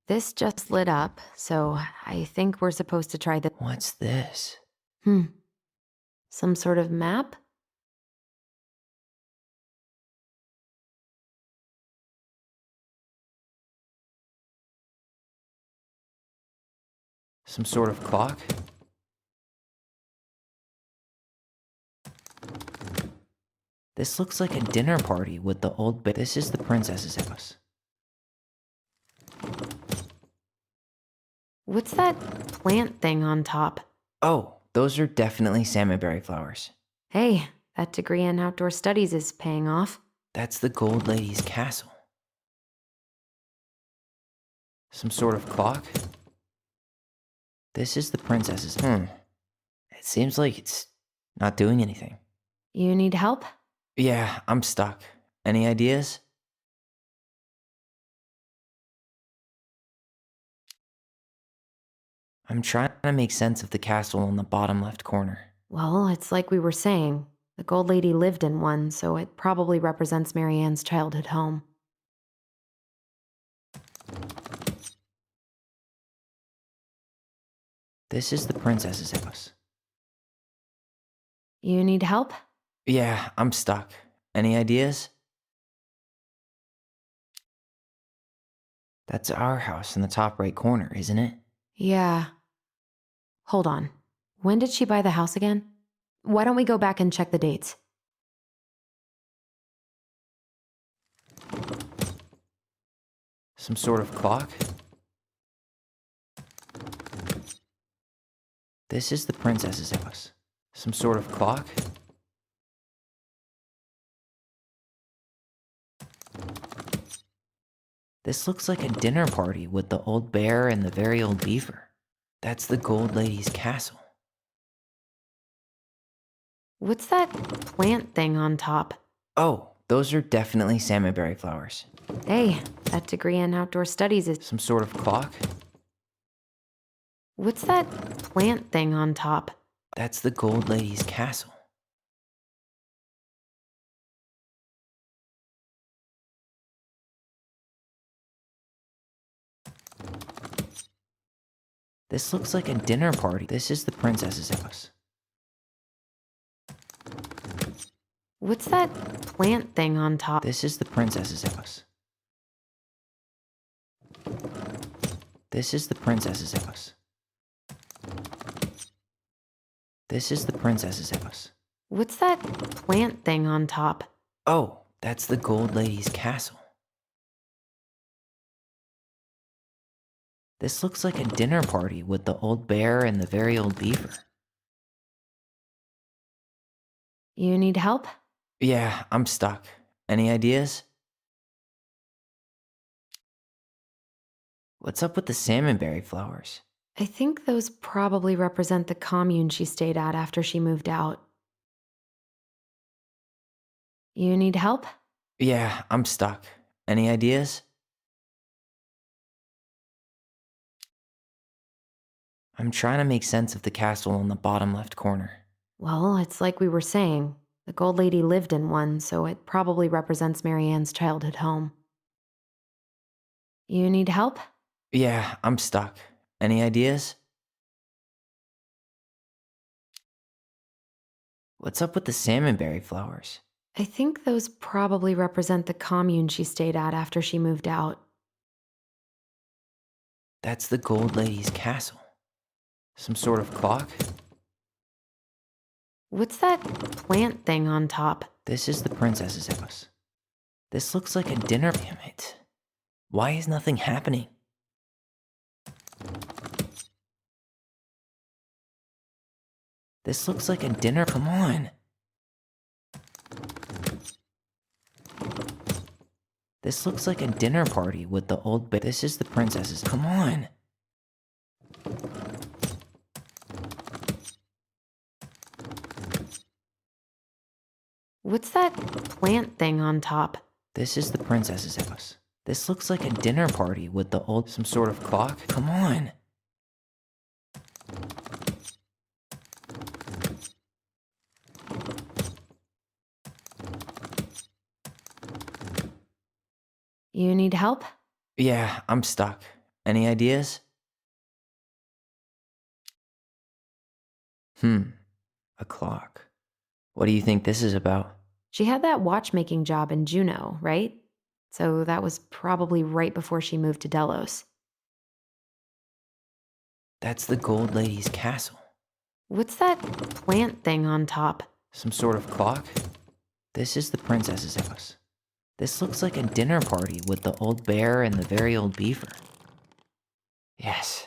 This just lit up, so I think we're supposed to try the. What's this? Some sort of map? Some sort of clock? This looks like a dinner party with the old This is the princess's house. What's that plant thing on top? Oh, those are definitely salmonberry flowers. Hey, that degree in outdoor studies is paying off. That's the gold lady's castle. Some sort of clock? This is the princess's. It seems like it's not doing anything. You need help? Yeah, I'm stuck. Any ideas? I'm trying to make sense of the castle in the bottom left corner. Well, it's like we were saying. The gold lady lived in one, so it probably represents Marianne's childhood home. This is the princess's house. You need help? Yeah, I'm stuck. Any ideas? That's our house in the top right corner, isn't it? Yeah. Hold on. When did she buy the house again? Why don't we go back and check the dates? Some sort of clock? This is the princess's house. Some sort of clock? This looks like a dinner party with the old bear and the very old beaver. That's the gold lady's castle. What's that plant thing on top? Oh, those are definitely salmonberry flowers. Hey, that degree in outdoor studies is. Some sort of clock? What's that plant thing on top? That's the gold lady's castle. This looks like a dinner party. This is the princess's house. What's that plant thing on top? This is the princess's house. This is the princess's house. This is the princess's house. What's that plant thing on top? Oh, that's the gold lady's castle. This looks like a dinner party with the old bear and the very old beaver. You need help? Yeah, I'm stuck. Any ideas? What's up with the salmonberry flowers? I think those probably represent the commune she stayed at after she moved out. You need help? Yeah, I'm stuck. Any ideas? I'm trying to make sense of the castle in the bottom left corner. Well, it's like we were saying. The gold lady lived in one, so it probably represents Marianne's childhood home. You need help? Yeah, I'm stuck. Any ideas? What's up with the salmonberry flowers? I think those probably represent the commune she stayed at after she moved out. That's the gold lady's castle. Some sort of clock? What's that plant thing on top? This is the princess's house. This looks like a dinner. Damn it. Why is nothing happening? This looks like a dinner. Come on. This looks like a dinner party with the old This is the princess's. Come on. What's that plant thing on top? This is the princess's house. This looks like a dinner party with the old. Some sort of clock? Come on. You need help? Yeah, I'm stuck. Any ideas? A clock. What do you think this is about? She had that watchmaking job in Juneau, right? So that was probably right before she moved to Delos. That's the Gold Lady's castle. What's that plant thing on top? Some sort of clock? This is the princess's house. This looks like a dinner party with the old bear and the very old beaver. Yes,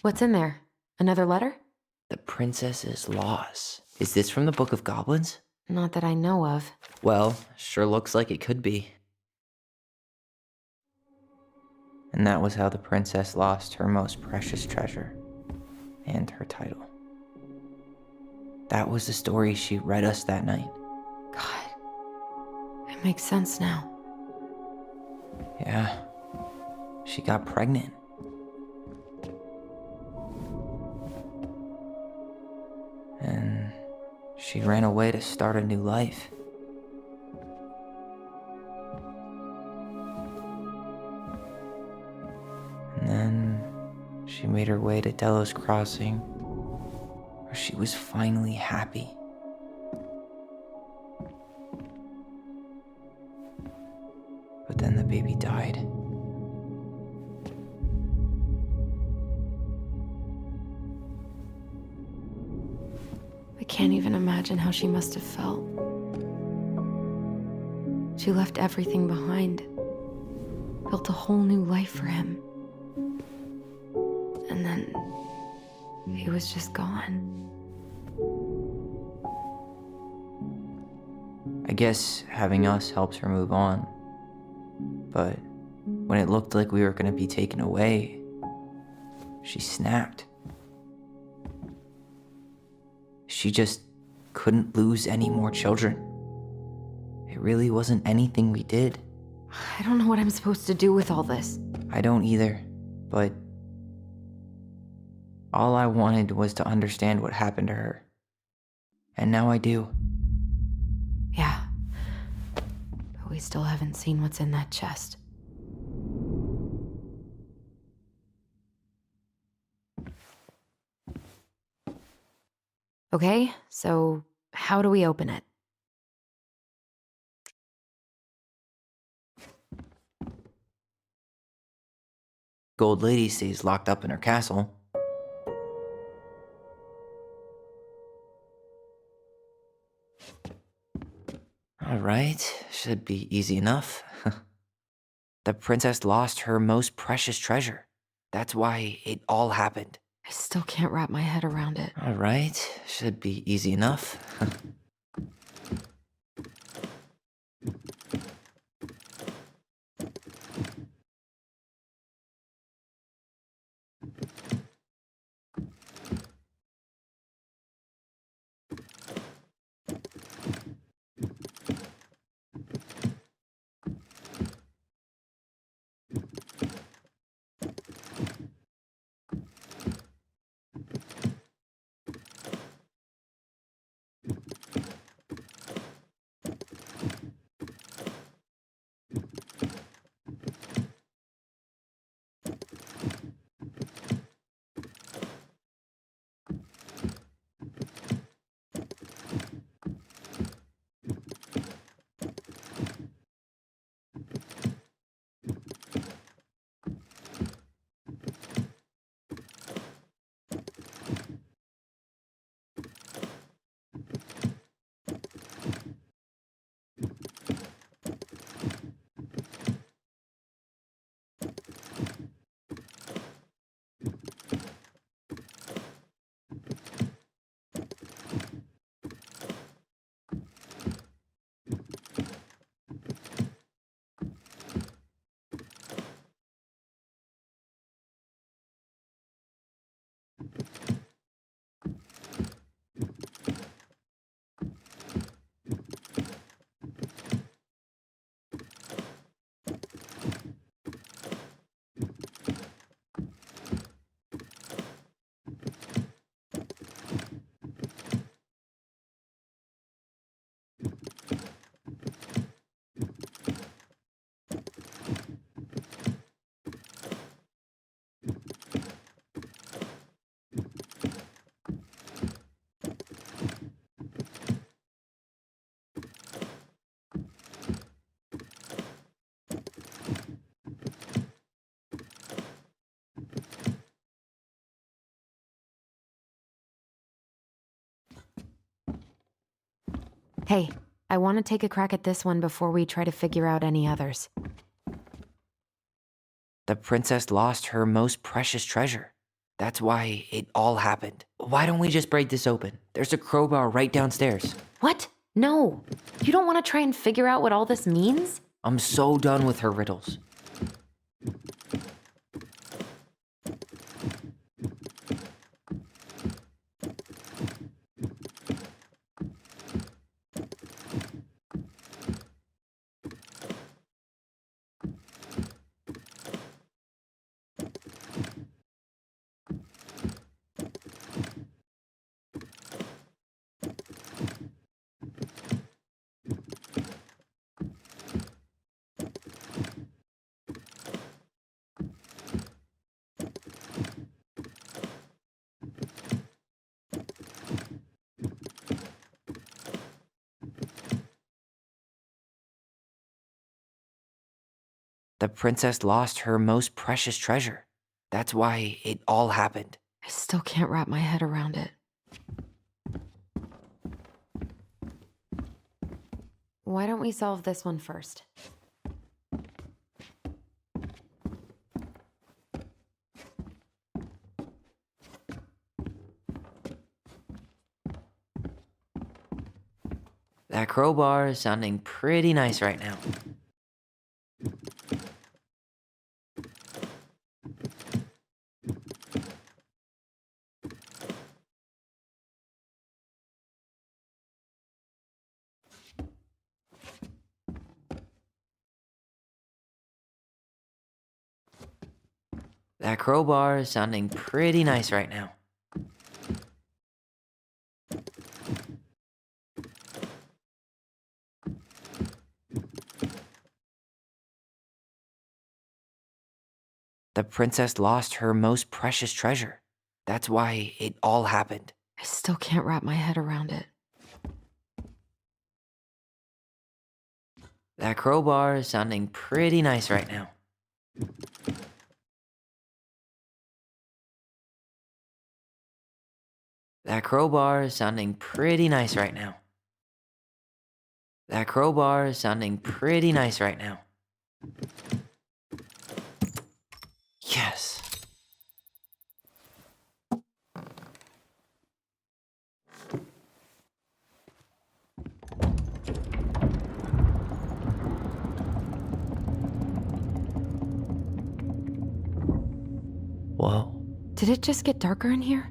What's in there? Another letter? the princess's laws. Is this from the Book of Goblins? Not that I know of. Well, sure looks like it could be. And that was how the princess lost her most precious treasure and her title. That was the story she read us that night. God, it makes sense now. Yeah, she got pregnant. And she ran away to start a new life. And then she made her way to Delos Crossing, where she was finally happy. But then the baby died. I can't even imagine how she must have felt. She left everything behind, built a whole new life for him. And then he was just gone. I guess having us helped her move on. But when it looked like we were going to be taken away, she snapped. She just couldn't lose any more children. It really wasn't anything we did. I don't know what I'm supposed to do with all this. I don't either, but all I wanted was to understand what happened to her. And now I do. Yeah. But we still haven't seen what's in that chest. Okay, so how do we open it? Gold Lady stays locked up in her castle. All right, should be easy enough. The princess lost her most precious treasure. That's why it all happened. I still can't wrap my head around it. All right, should be easy enough. Hey, I want to take a crack at this one before we try to figure out any others. The princess lost her most precious treasure. That's why it all happened. Why don't we just break this open? There's a crowbar right downstairs. What? No. You don't want to try and figure out what all this means? I'm so done with her riddles. The princess lost her most precious treasure. That's why it all happened. I still can't wrap my head around it. Why don't we solve this one first? That crowbar is sounding pretty nice right now. That crowbar is sounding pretty nice right now. The princess lost her most precious treasure. That's why it all happened. I still can't wrap my head around it. That crowbar is sounding pretty nice right now. That crowbar is sounding pretty nice right now. That crowbar is sounding pretty nice right now. Yes. Whoa. Did it just get darker in here?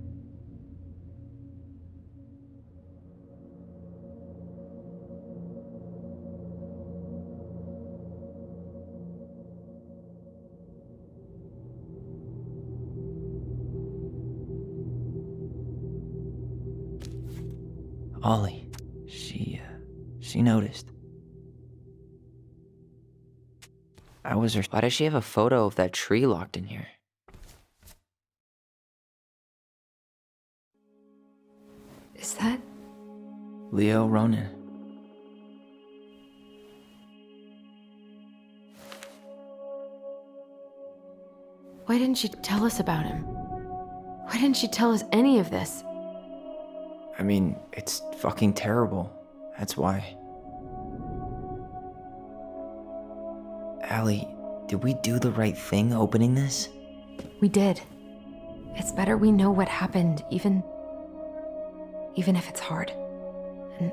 Ollie. She noticed. Why does she have a photo of that tree locked in here? Is that? Leo Ronan. Why didn't she tell us about him? Why didn't she tell us any of this? I mean, it's fucking terrible. That's why. Allie, did we do the right thing opening this? We did. It's better we know what happened, even if it's hard. And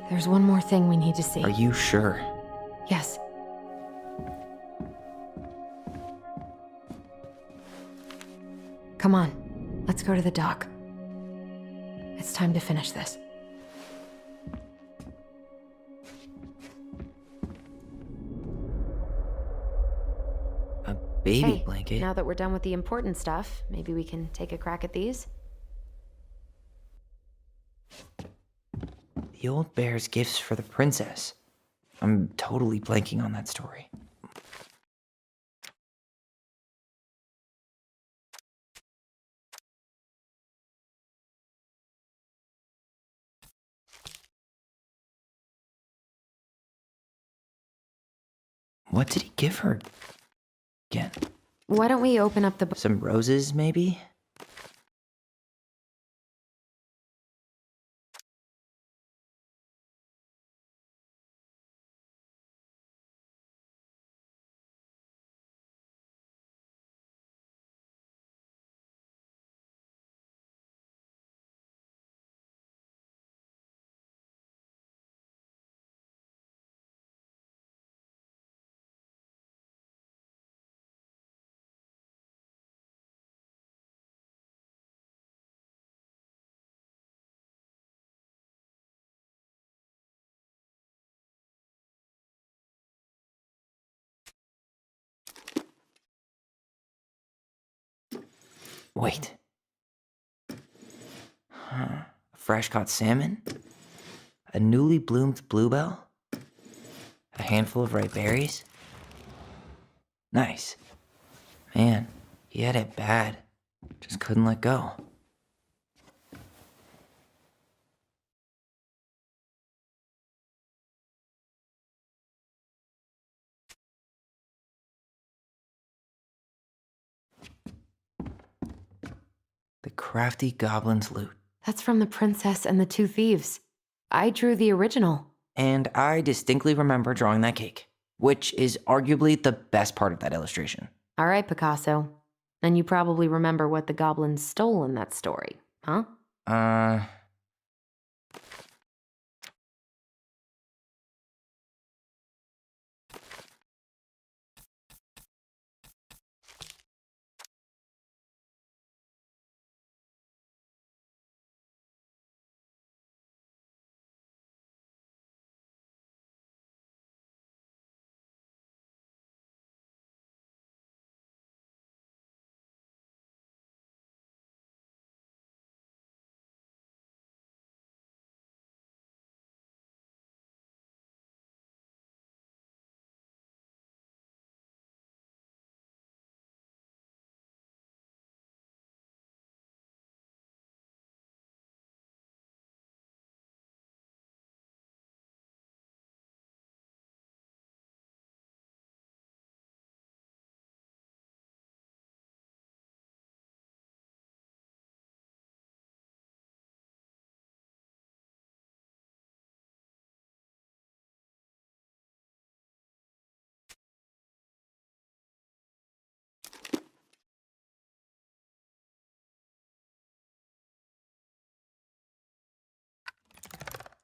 there's one more thing we need to see. Are you sure? Yes. Come on, let's go to the dock. It's time to finish this. A baby Hey, blanket? now that we're done with the important stuff, maybe we can take a crack at these? The old bear's gifts for the princess. I'm totally blanking on that story. What did he give her again? Why don't we open up the book? Some roses, maybe? Wait. Huh. Fresh caught salmon? A newly bloomed bluebell? A handful of ripe berries? Nice. Man, he had it bad. Just couldn't let go. The crafty goblin's loot. That's from The Princess and the Two Thieves. I drew the original. And I distinctly remember drawing that cake, which is arguably the best part of that illustration. All right, Picasso. And you probably remember what the goblins stole in that story, huh?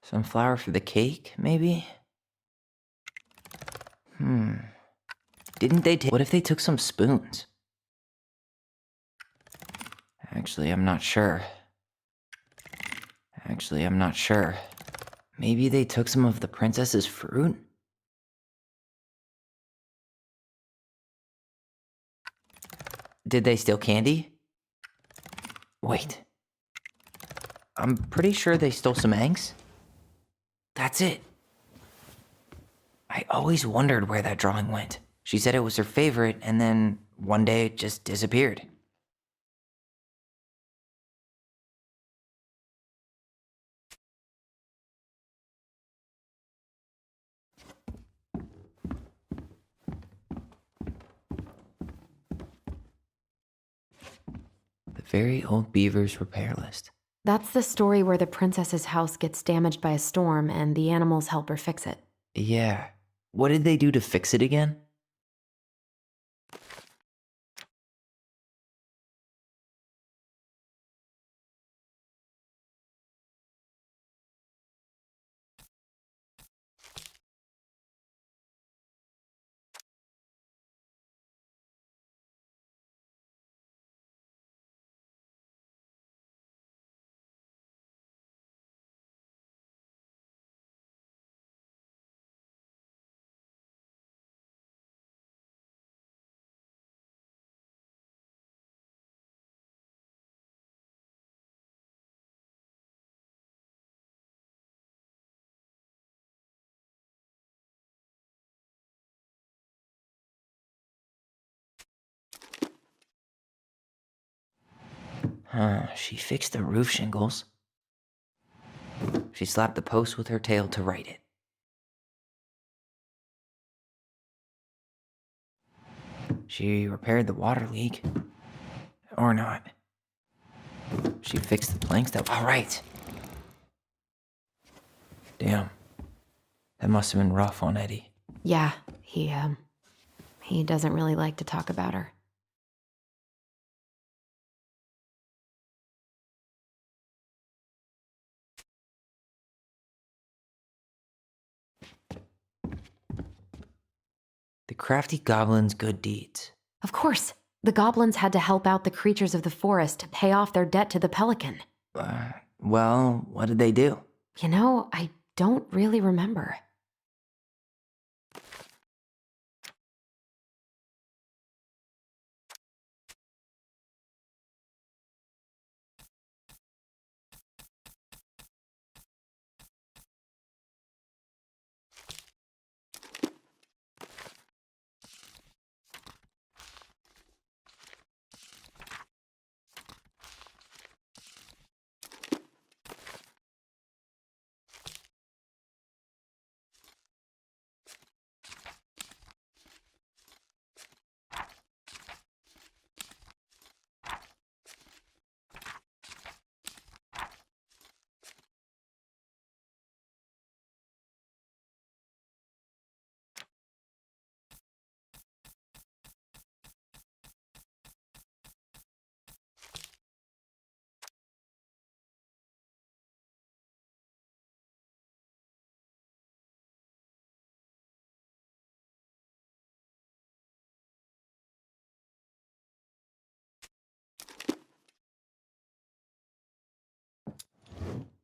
Some flour for the cake, maybe? Didn't they take... What if they took some spoons? Actually, I'm not sure. Maybe they took some of the princess's fruit? Did they steal candy? Wait. I'm pretty sure they stole some eggs. That's it. I always wondered where that drawing went. She said it was her favorite, and then one day it just disappeared. The very old beaver's repair list. That's the story where the princess's house gets damaged by a storm and the animals help her fix it. Yeah. What did they do to fix it again? She fixed the roof shingles. She slapped the post with her tail to right it. She repaired the water leak. Or not. She fixed the planks that... All right. Damn. That must have been rough on Eddie. Yeah, he doesn't really like to talk about her. The crafty goblin's good deeds. Of course, the goblins had to help out the creatures of the forest to pay off their debt to the pelican. Well, what did they do? You know, I don't really remember.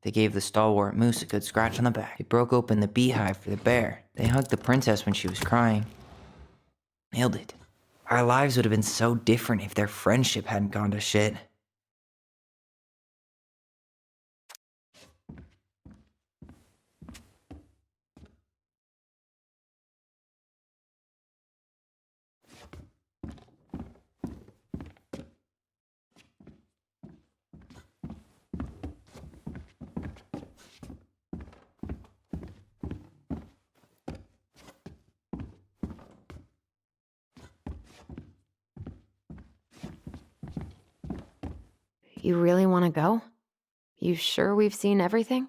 They gave the stalwart moose a good scratch on the back. They broke open the beehive for the bear. They hugged the princess when she was crying. Nailed it. Our lives would have been so different if their friendship hadn't gone to shit. You really want to go? You sure we've seen everything?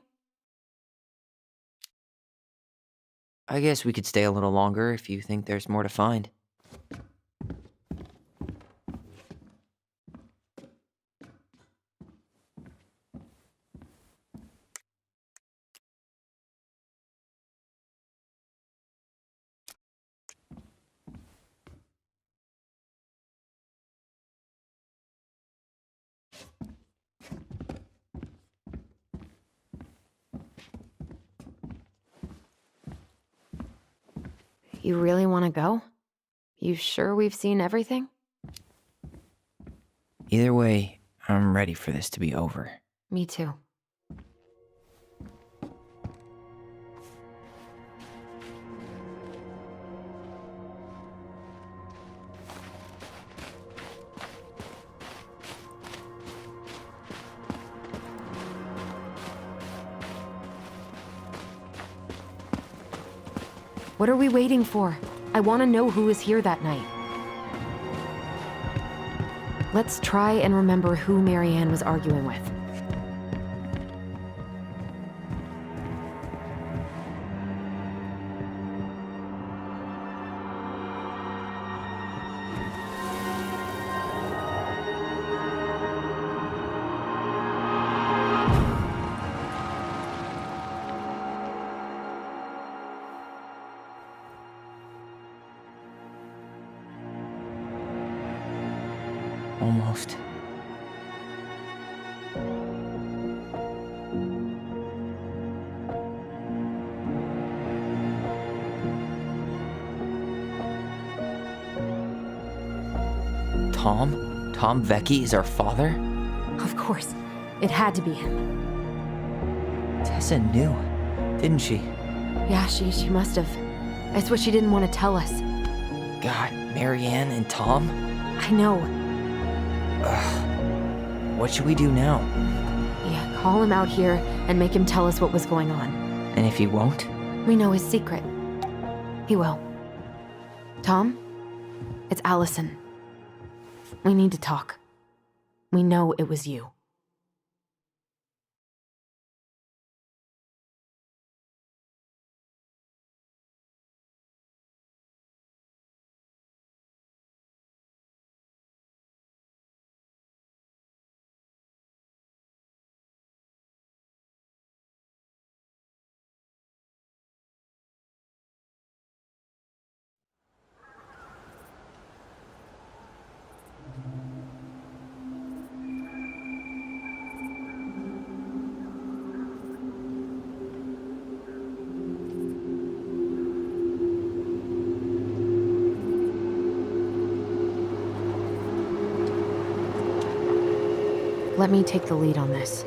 I guess we could stay a little longer if you think there's more to find. You really want to go? You sure we've seen everything? Either way, I'm ready for this to be over. Me too. What are we waiting for? I want to know who was here that night. Let's try and remember who Marianne was arguing with. Almost. Tom? Tom Vecchi is our father? Of course. It had to be him. Tessa knew, didn't she? Yeah, she must have. That's what she didn't want to tell us. God, Marianne and Tom? I know. What should we do now? Yeah, call him out here and make him tell us what was going on. And if he won't? We know his secret. He will. Tom? It's Allison. We need to talk. We know it was you. Let me take the lead on this.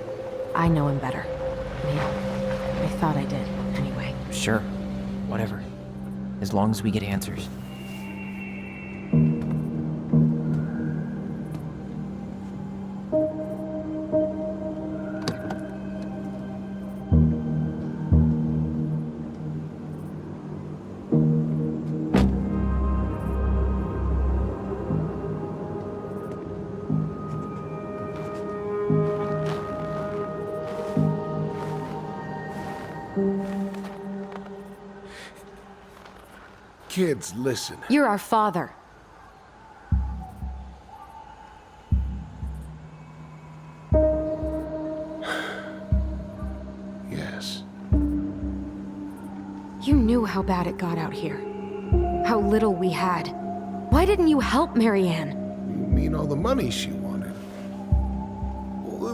I know him better. I thought I did, anyway. Sure. Whatever. As long as we get answers. Kids, listen. You're our father. Yes. You knew how bad it got out here. How little we had. Why didn't you help Marianne? You mean all the money she wanted?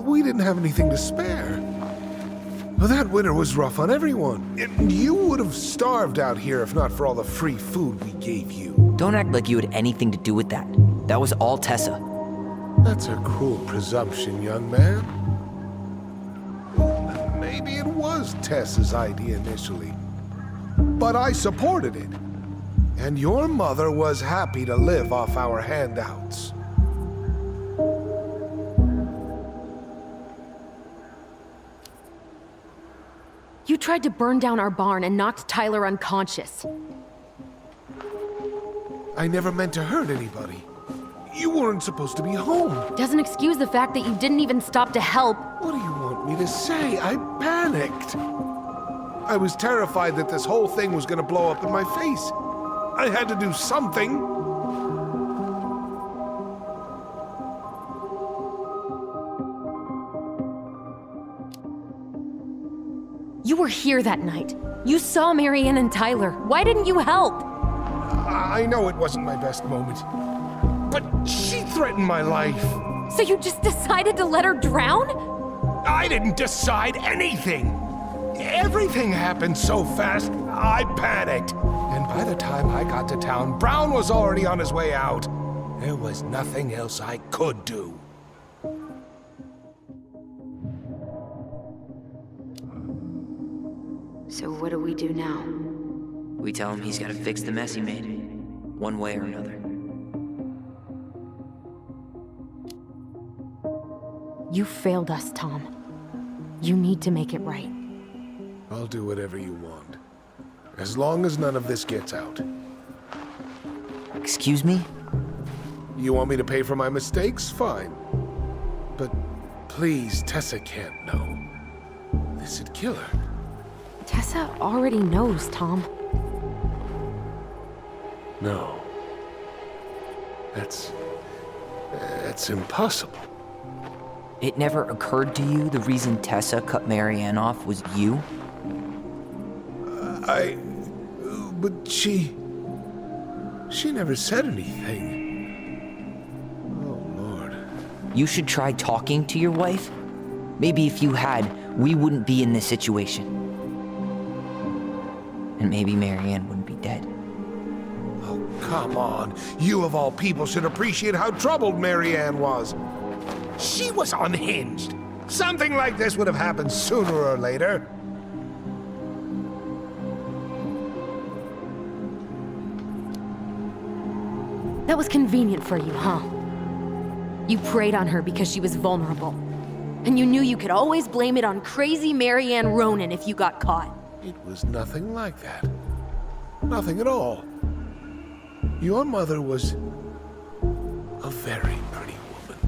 We didn't have anything to spare. Well, that winter was rough on everyone. You would have starved out here if not for all the free food we gave you. Don't act like you had anything to do with that. That was all Tessa. That's a cruel presumption, young man. Maybe it was Tessa's idea initially, but I supported it. And your mother was happy to live off our handouts. You tried to burn down our barn and knocked Tyler unconscious. I never meant to hurt anybody. You weren't supposed to be home. Doesn't excuse the fact that you didn't even stop to help. What do you want me to say? I panicked. I was terrified that this whole thing was gonna blow up in my face. I had to do something. You were here that night. You saw Marianne and Tyler. Why didn't you help? I know it wasn't my best moment, but she threatened my life. So you just decided to let her drown? I didn't decide anything. Everything happened so fast, I panicked. And by the time I got to town, Brown was already on his way out. There was nothing else I could do. So what do we do now? We tell him he's gotta fix the mess he made, one way or another. You failed us, Tom. You need to make it right. I'll do whatever you want, as long as none of this gets out. Excuse me? You want me to pay for my mistakes? Fine. But please, Tessa can't know. This'd kill her. Tessa already knows, Tom. No. That's impossible. It never occurred to you the reason Tessa cut Marianne off was you? But she never said anything. Oh, Lord. You should try talking to your wife. Maybe if you had, we wouldn't be in this situation. And maybe Marianne wouldn't be dead. Oh, come on. You of all people should appreciate how troubled Marianne was. She was unhinged. Something like this would have happened sooner or later. That was convenient for you, huh? You preyed on her because she was vulnerable. And you knew you could always blame it on crazy Marianne Ronan if you got caught. It was nothing like that. Nothing at all. Your mother was a very pretty woman.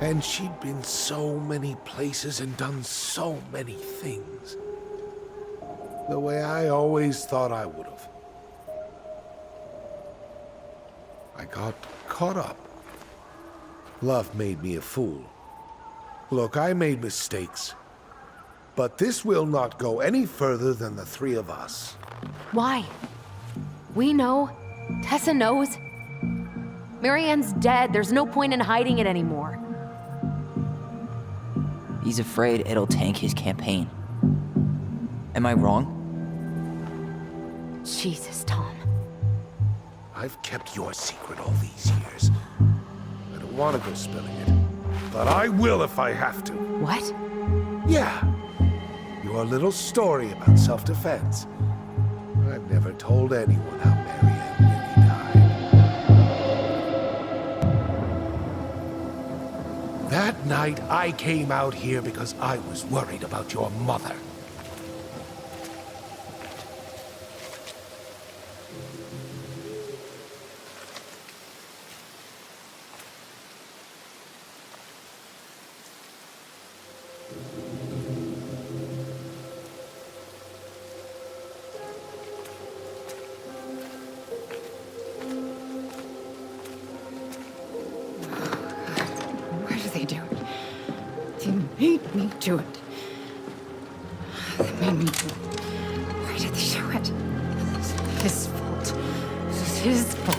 And she'd been so many places and done so many things. The way I always thought I would have. I got caught up. Love made me a fool. Look, I made mistakes. But this will not go any further than the three of us. Why? We know. Tessa knows. Marianne's dead. There's no point in hiding it anymore. He's afraid it'll tank his campaign. Am I wrong? Jesus, Tom. I've kept your secret all these years. I don't want to go spilling it, but I will if I have to. What? Yeah. Your little story about self-defense. I've never told anyone how Marianne really died. That night, I came out here because I was worried about your mother. Why do they do it? They made me do it. They made me do it. Why did they do it? This is his fault. This is his fault.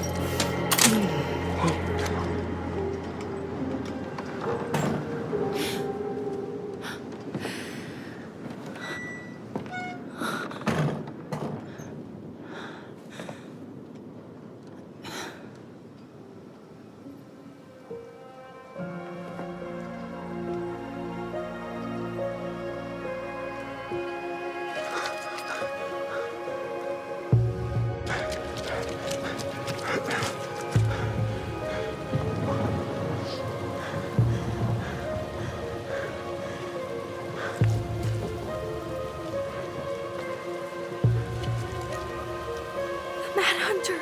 Hunter.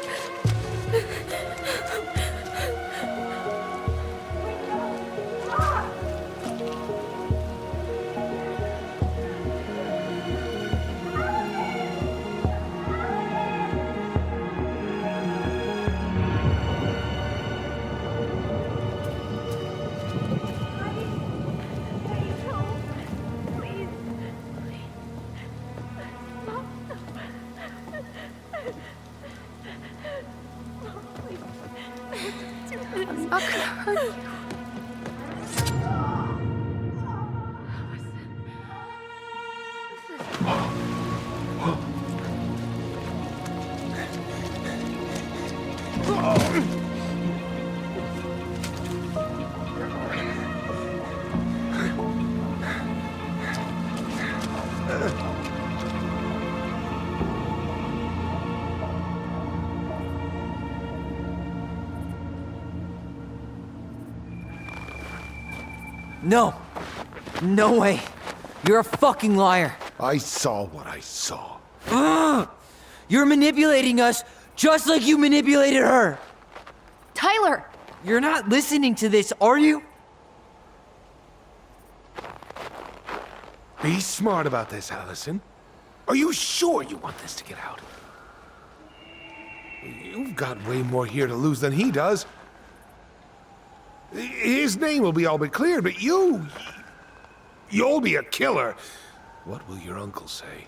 I'm not gonna hurt you. No! No way! You're a fucking liar! I saw what I saw. Ugh! You're manipulating us just like you manipulated her! Tyler! You're not listening to this, are you? Be smart about this, Allison. Are you sure you want this to get out? You've got way more here to lose than he does. His name will be all but cleared, but you'll be a killer. What will your uncle say?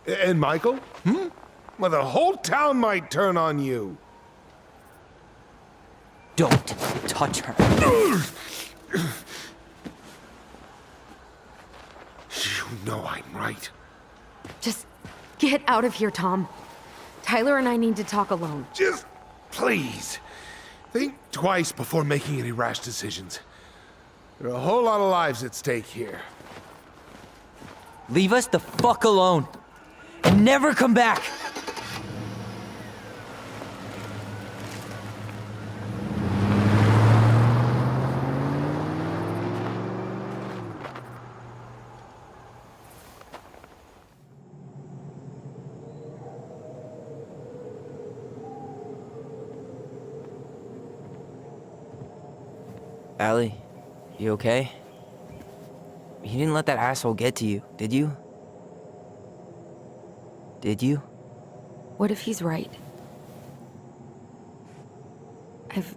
And Michael? Well, the whole town might turn on you. Don't touch her. You know I'm right. Just get out of here, Tom. Tyler and I need to talk alone. Just please. Think twice before making any rash decisions. There are a whole lot of lives at stake here. Leave us the fuck alone. And never come back. Allie, you okay? You didn't let that asshole get to you, did you? Did you? What if he's right? I've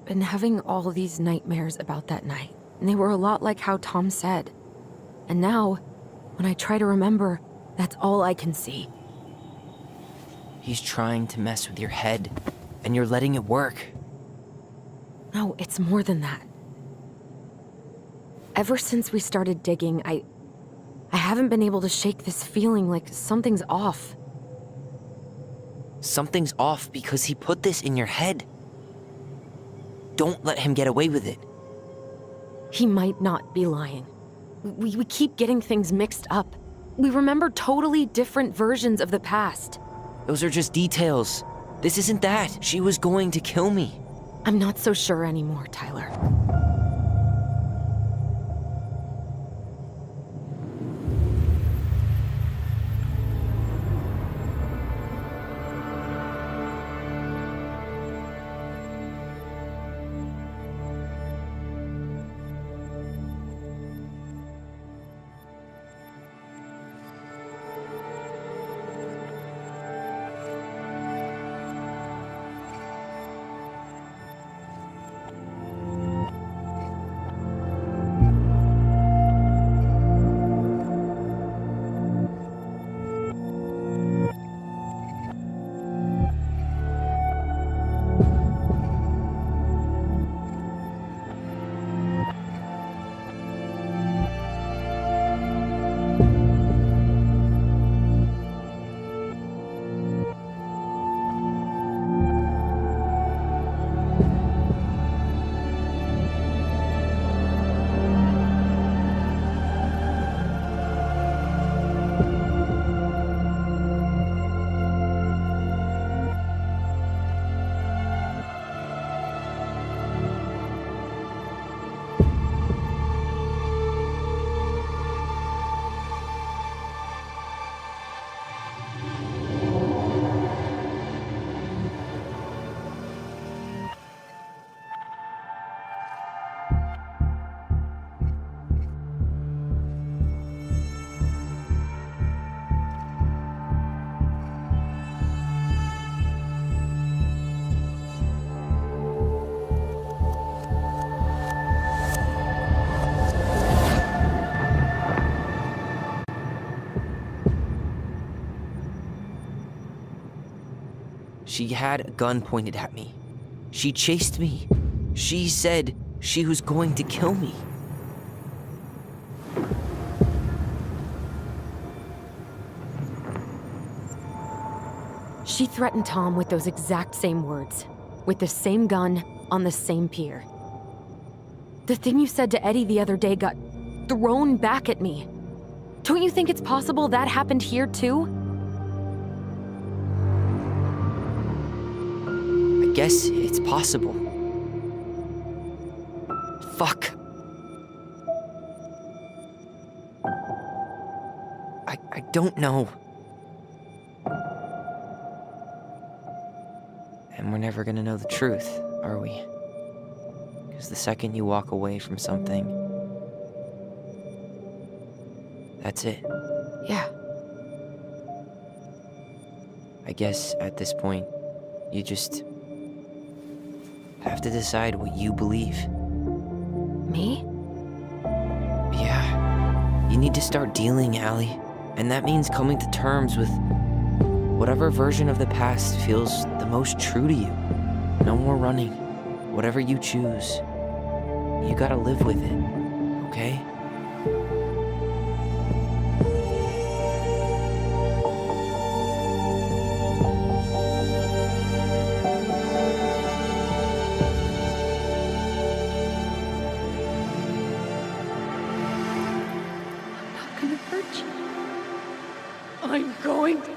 been having all these nightmares about that night, and they were a lot like how Tom said. And now, when I try to remember, that's all I can see. He's trying to mess with your head, and you're letting it work. No, it's more than that. Ever since we started digging, I haven't been able to shake this feeling like something's off. Something's off because he put this in your head. Don't let him get away with it. He might not be lying. We keep getting things mixed up. We remember totally different versions of the past. Those are just details. This isn't that. She was going to kill me. I'm not so sure anymore, Tyler. She had a gun pointed at me. She chased me. She said she was going to kill me. She threatened Tom with those exact same words, with the same gun, on the same pier. The thing you said to Eddie the other day got thrown back at me. Don't you think it's possible that happened here too? I guess it's possible. Fuck. I don't know. And we're never gonna know the truth, are we? Because the second you walk away from something, that's it. Yeah. I guess at this point, you just have to decide what you believe. Me? Yeah. You need to start dealing, Allie. And that means coming to terms with whatever version of the past feels the most true to you. No more running. Whatever you choose, you gotta live with it, okay? I'm not gonna hurt you. I'm going to.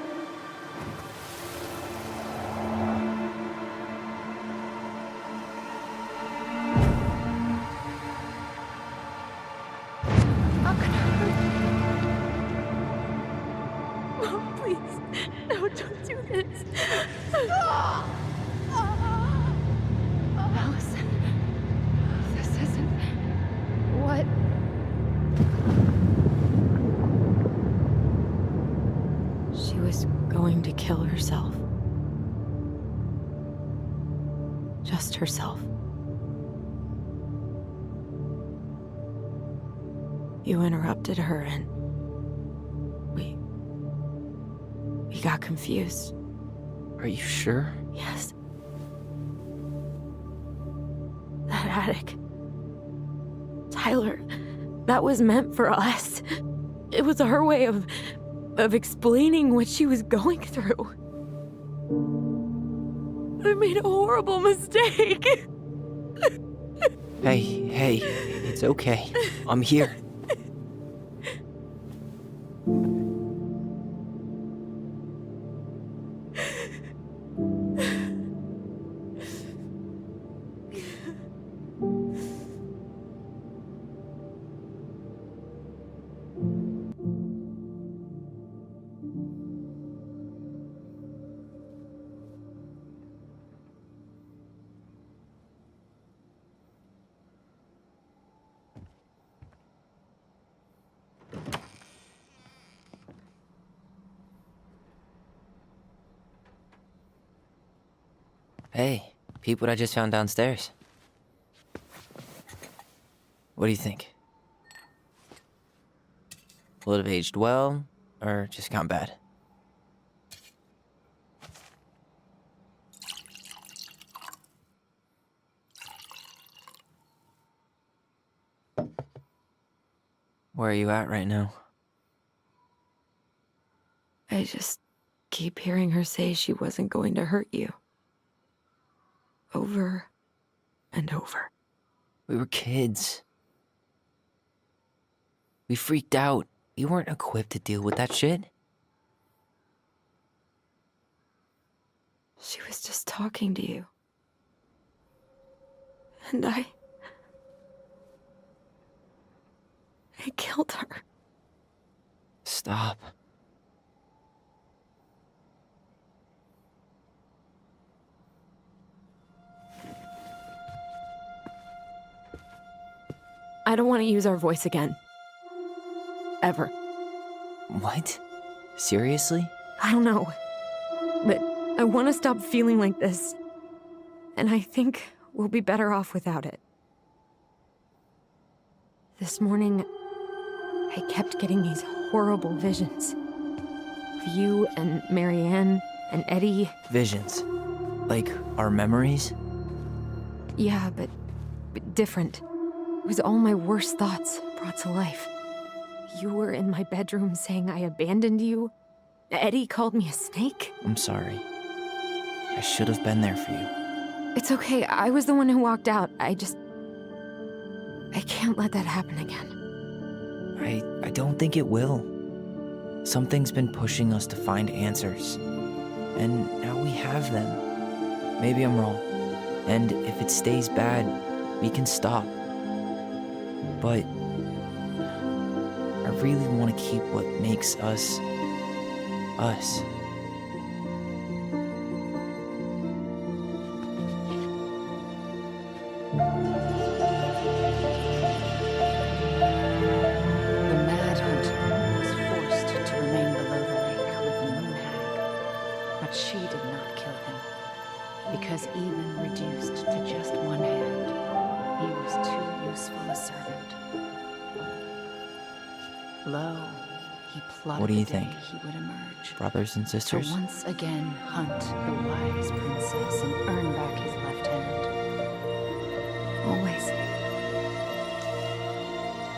I'm not gonna hurt you. Oh, please. No, don't do this. Allison, this isn't what. She was going to kill herself. Just herself. You interrupted her and we got confused. Are you sure? Yes. That attic. Tyler, that was meant for us. It was her way of explaining what she was going through. I made a horrible mistake. Hey, it's okay. I'm here. Hey, peep what I just found downstairs. What do you think? Will it have aged well, or just gone bad? Where are you at right now? I just keep hearing her say she wasn't going to hurt you. Over and over. We were kids. We freaked out. We weren't equipped to deal with that shit. She was just talking to you. And I killed her. Stop. I don't want to use our voice again. Ever. What? Seriously? I don't know. But I want to stop feeling like this. And I think we'll be better off without it. This morning, I kept getting these horrible visions. Of you and Marianne and Eddie. Visions. Like, our memories? Yeah, but different. It was all my worst thoughts brought to life. You were in my bedroom saying I abandoned you. Eddie called me a snake. I'm sorry. I should have been there for you. It's okay, I was the one who walked out. I can't let that happen again. I don't think it will. Something's been pushing us to find answers. And now we have them. Maybe I'm wrong. And if it stays bad, we can stop. But I really want to keep what makes us, us. The Mad Hunter was forced to remain below the lake with the Moon Hag, but she did not kill him, because even reduced to just one hand, he was too useful a servant. Lo, he plotted What do you the day think? he would emerge. Brothers and To sisters? once again hunt the wise princess and earn back his left hand. Always.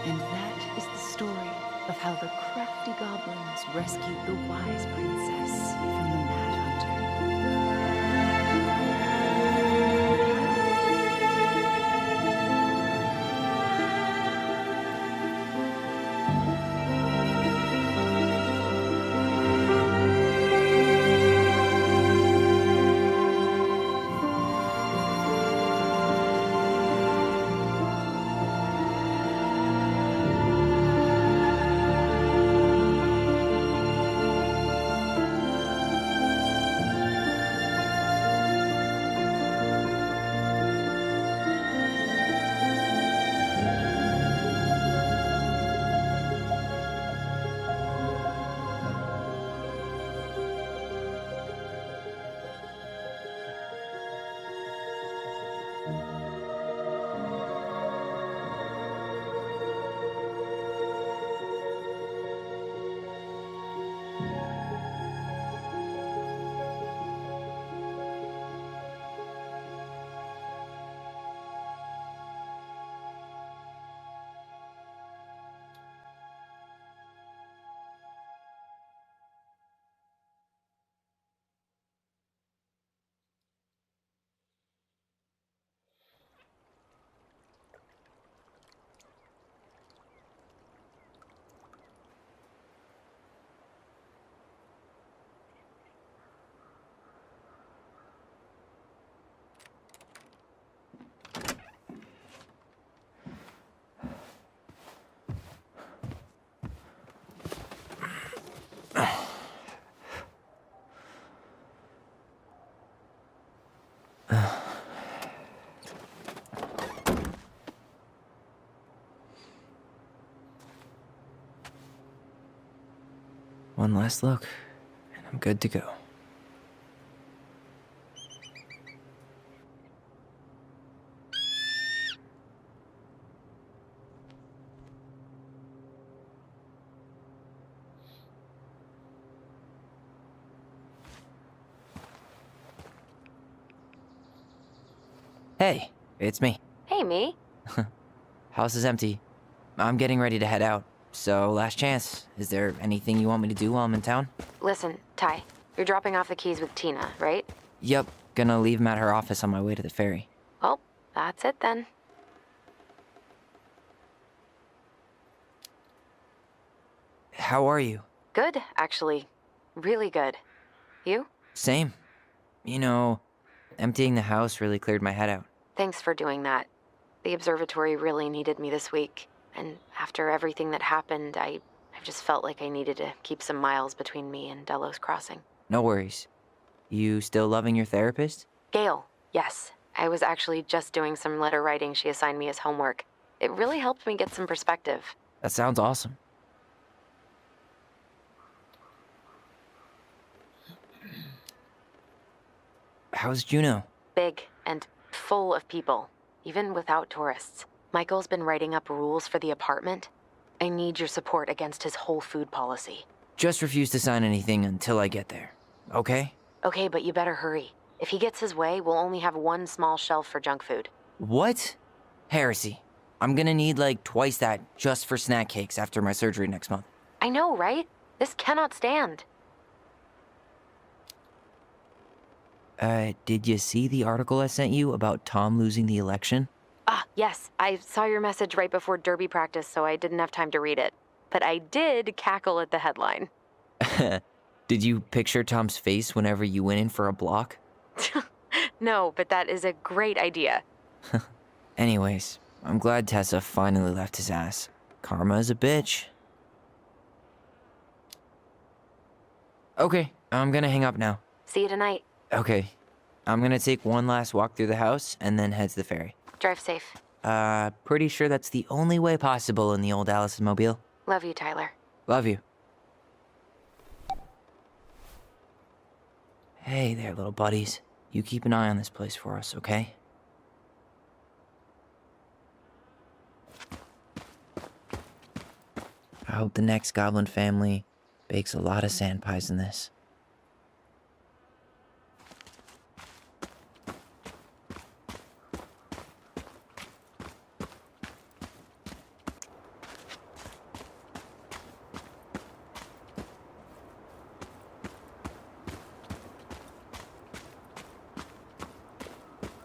And that is the story of how the crafty goblins rescued the wise princess from the Mad Hunter. One last look, and I'm good to go. Hey, it's me. Hey, me. House is empty. I'm getting ready to head out. So, last chance. Is there anything you want me to do while I'm in town? Listen, Ty, you're dropping off the keys with Tina, right? Yep, gonna leave them at her office on my way to the ferry. Well, that's it then. How are you? Good, actually. Really good. You? Same. You know, emptying the house really cleared my head out. Thanks for doing that. The observatory really needed me this week, and after everything that happened, I've just felt like I needed to keep some miles between me and Delos Crossing. No worries. You still loving your therapist? Gail, yes. I was actually just doing some letter writing she assigned me as homework. It really helped me get some perspective. That sounds awesome. How's Juno? Big and full of people, even without tourists. Michael's been writing up rules for the apartment. I need your support against his whole food policy. Just refuse to sign anything until I get there. Okay? Okay, but you better hurry. If he gets his way, we'll only have one small shelf for junk food. What? Heresy. I'm gonna need like twice that just for snack cakes after my surgery next month. I know, right? This cannot stand. Did you see the article I sent you about Tom losing the election? Ah, yes. I saw your message right before derby practice, so I didn't have time to read it. But I did cackle at the headline. Did you picture Tom's face whenever you went in for a block? No, but that is a great idea. Anyways, I'm glad Tessa finally left his ass. Karma is a bitch. Okay, I'm gonna hang up now. See you tonight. Okay, I'm gonna take one last walk through the house and then head to the ferry. Drive safe. Pretty sure that's the only way possible in the old Allison mobile. Love you, Tyler. Love you. Hey there, little buddies. You keep an eye on this place for us, okay? I hope the next goblin family bakes a lot of sand pies in this.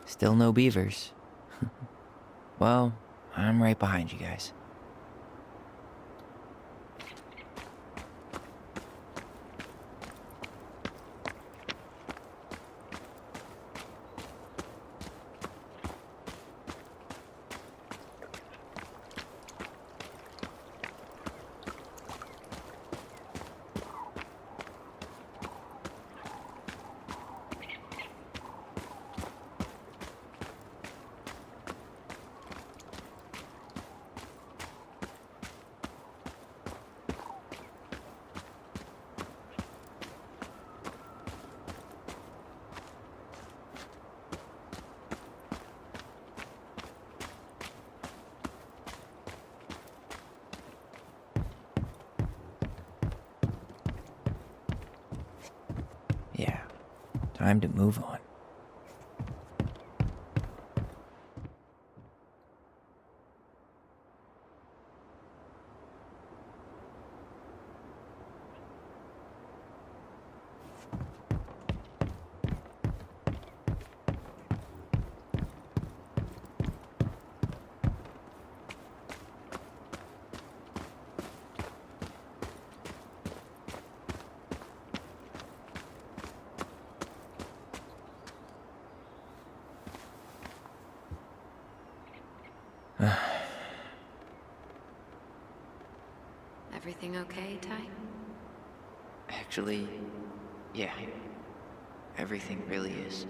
Still no beavers. Well, I'm right behind you guys. Yeah, time to move on. Everything okay, Ty? Actually, yeah. Everything really is.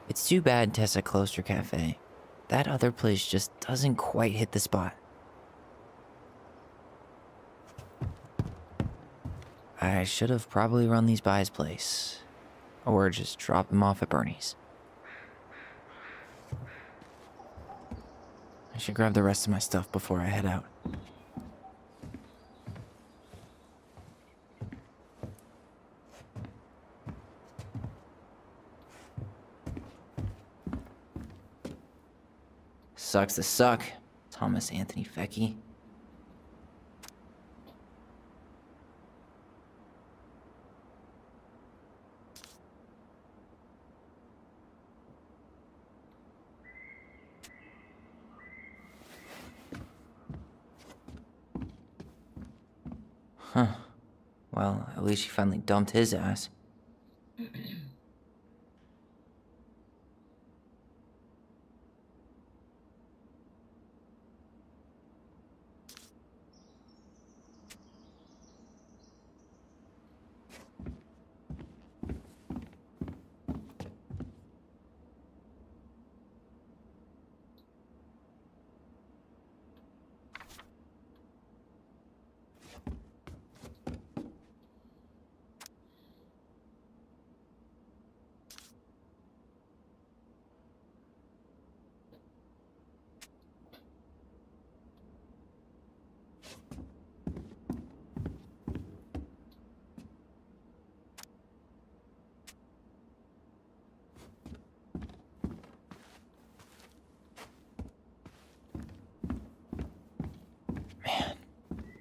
It's too bad Tessa closed her cafe. That other place just doesn't quite hit the spot. I should have probably run these by his place. Or just drop him off at Bernie's. I should grab the rest of my stuff before I head out. Sucks to suck. Thomas Anthony Fecky. Huh. Well, at least she finally dumped his ass.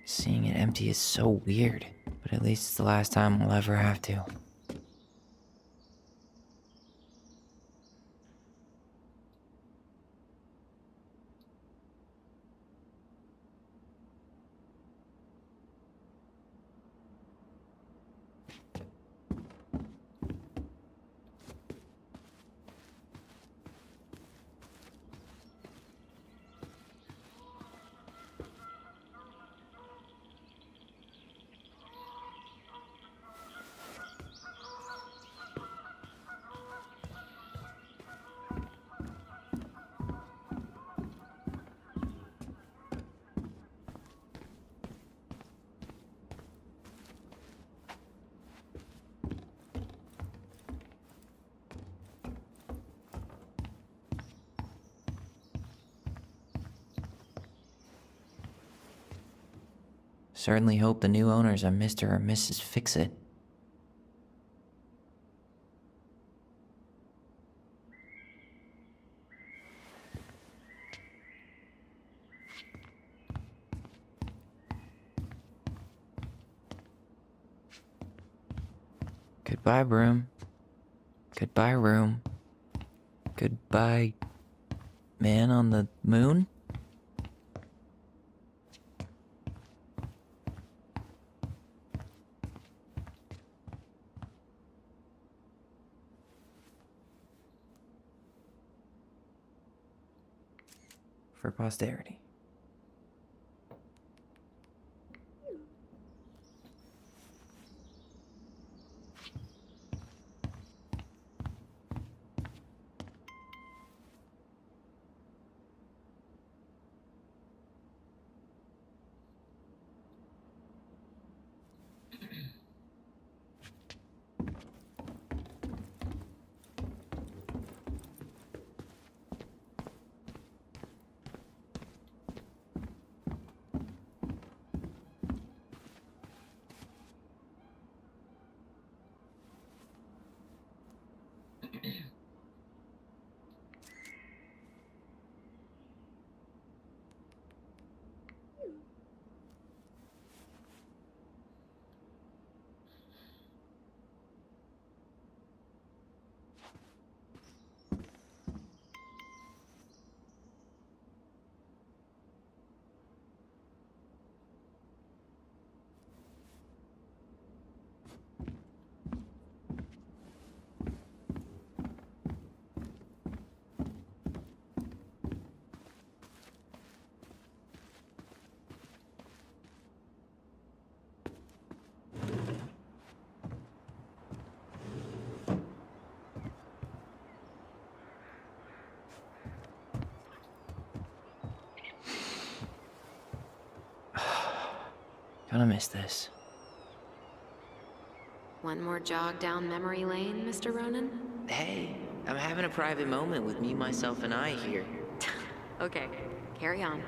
Seeing it empty is so weird, but at least it's the last time I'll ever have to. Certainly hope the new owners are Mr. or Mrs. Fix-It. Goodbye, broom. Goodbye, room. Goodbye, man on the moon? For posterity. Gonna miss this. One more jog down memory lane, Mr. Ronan? Hey, I'm having a private moment with me, myself, and I here. Okay, carry on.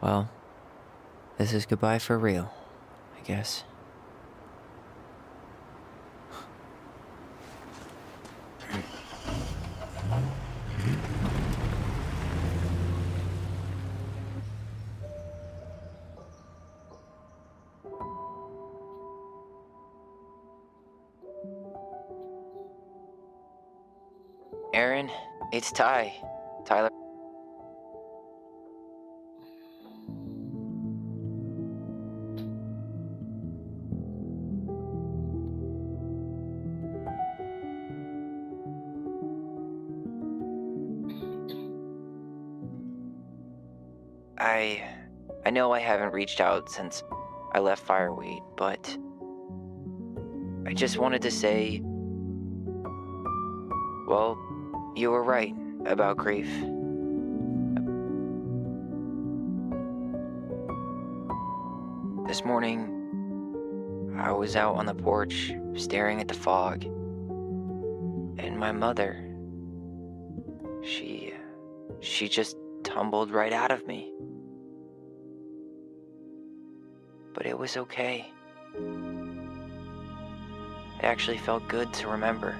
Well, this is goodbye for real, I guess. Aaron, it's Ty. Tyler. I know I haven't reached out since I left Fireweight, but I just wanted to say, well, you were right about grief. This morning, I was out on the porch staring at the fog, and my mother, she just tumbled right out of me. But it was okay. It actually felt good to remember.